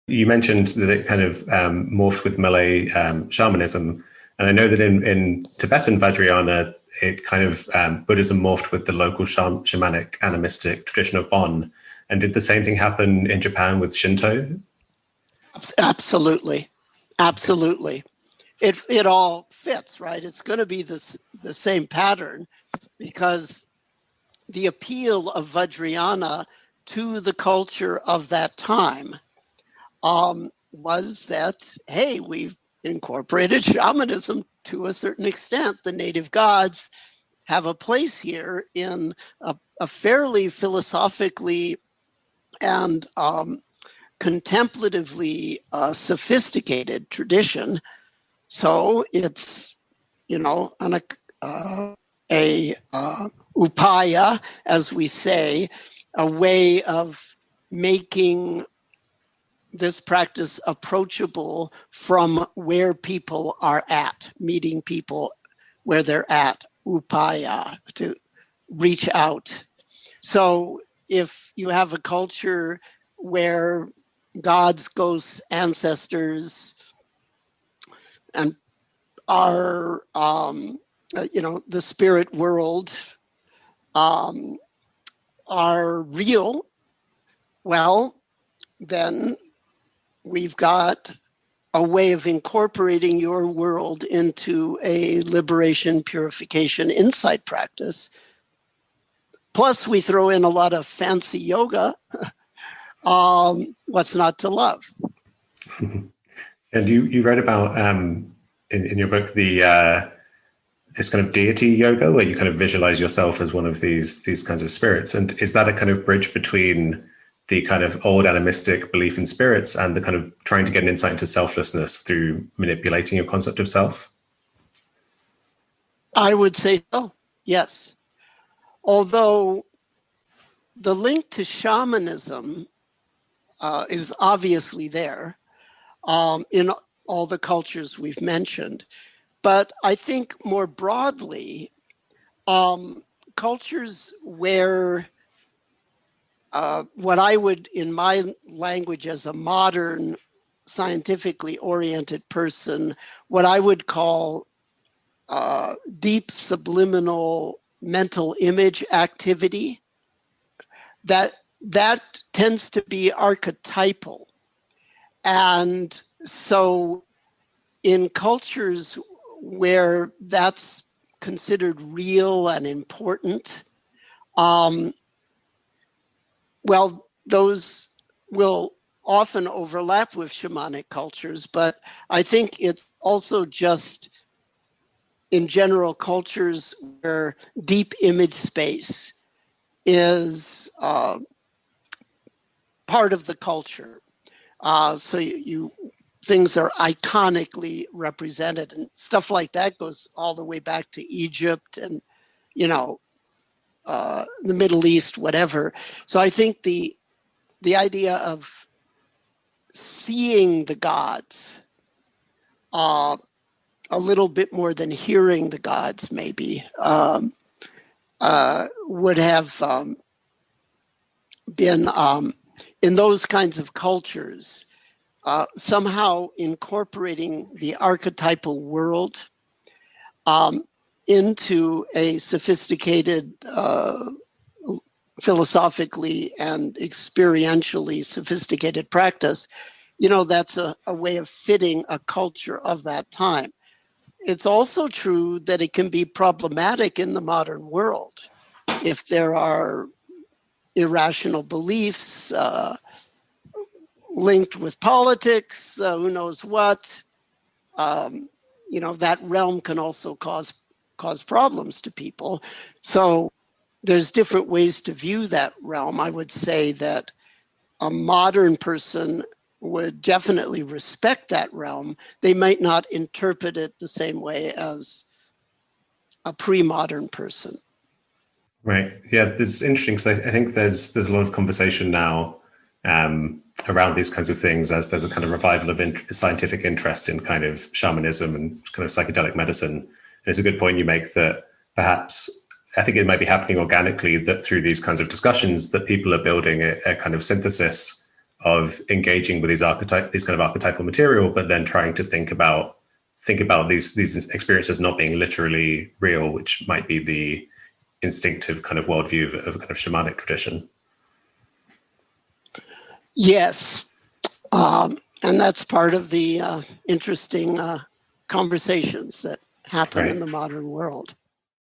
You mentioned that it kind of morphed with Malay shamanism. And I know that in Tibetan Vajrayana, it kind of Buddhism morphed with the local shamanic animistic tradition of Bon. And did the same thing happen in Japan with Shinto? Absolutely. Absolutely. It all fits, right? It's going to be the same pattern, because the appeal of Vajrayana to the culture of that time was that, hey, we've incorporated shamanism to a certain extent. The native gods have a place here in a fairly philosophically and contemplatively sophisticated tradition. So it's, a upaya, as we say, a way of making this practice approachable from where people are at, meeting people where they're at, upaya, to reach out. So if you have a culture where gods, ghosts, ancestors, and our, the spirit world are real, well, then we've got a way of incorporating your world into a liberation, purification, insight practice. Plus, we throw in a lot of fancy yoga. What's not to love? And you wrote about in your book this kind of deity yoga, where you kind of visualize yourself as one of these kinds of spirits. And is that a kind of bridge between the kind of old animistic belief in spirits and the kind of trying to get an insight into selflessness through manipulating your concept of self? I would say so, yes. Although the link to shamanism is obviously there in all the cultures we've mentioned. But I think more broadly, cultures where what I would, in my language as a modern, scientifically oriented person, what I would call deep subliminal mental image activity, that tends to be archetypal. And so in cultures where that's considered real and important, well, those will often overlap with shamanic cultures, but I think it's also just in general cultures where deep image space is part of the culture. So things are iconically represented, and stuff like that goes all the way back to Egypt and, the Middle East, whatever. So I think the idea of seeing the gods a little bit more than hearing the gods maybe would have been in those kinds of cultures, somehow incorporating the archetypal world into a sophisticated, philosophically and experientially sophisticated practice. That's a way of fitting a culture of that time. It's also true that it can be problematic in the modern world if there are irrational beliefs linked with politics, who knows what. That realm can also cause problems to people. So there's different ways to view that realm. I would say that a modern person would definitely respect that realm. They might not interpret it the same way as a pre-modern person. Right. Yeah, this is interesting because I think there's a lot of conversation now around these kinds of things, as there's a kind of revival of scientific interest in kind of shamanism and kind of psychedelic medicine. And it's a good point you make that perhaps I think it might be happening organically, that through these kinds of discussions that people are building a kind of synthesis of engaging with these kind of archetypal material, but then trying to think about these experiences not being literally real, which might be the instinctive kind of worldview of a kind of shamanic tradition. Yes. And that's part of the interesting conversations that happen in the modern world.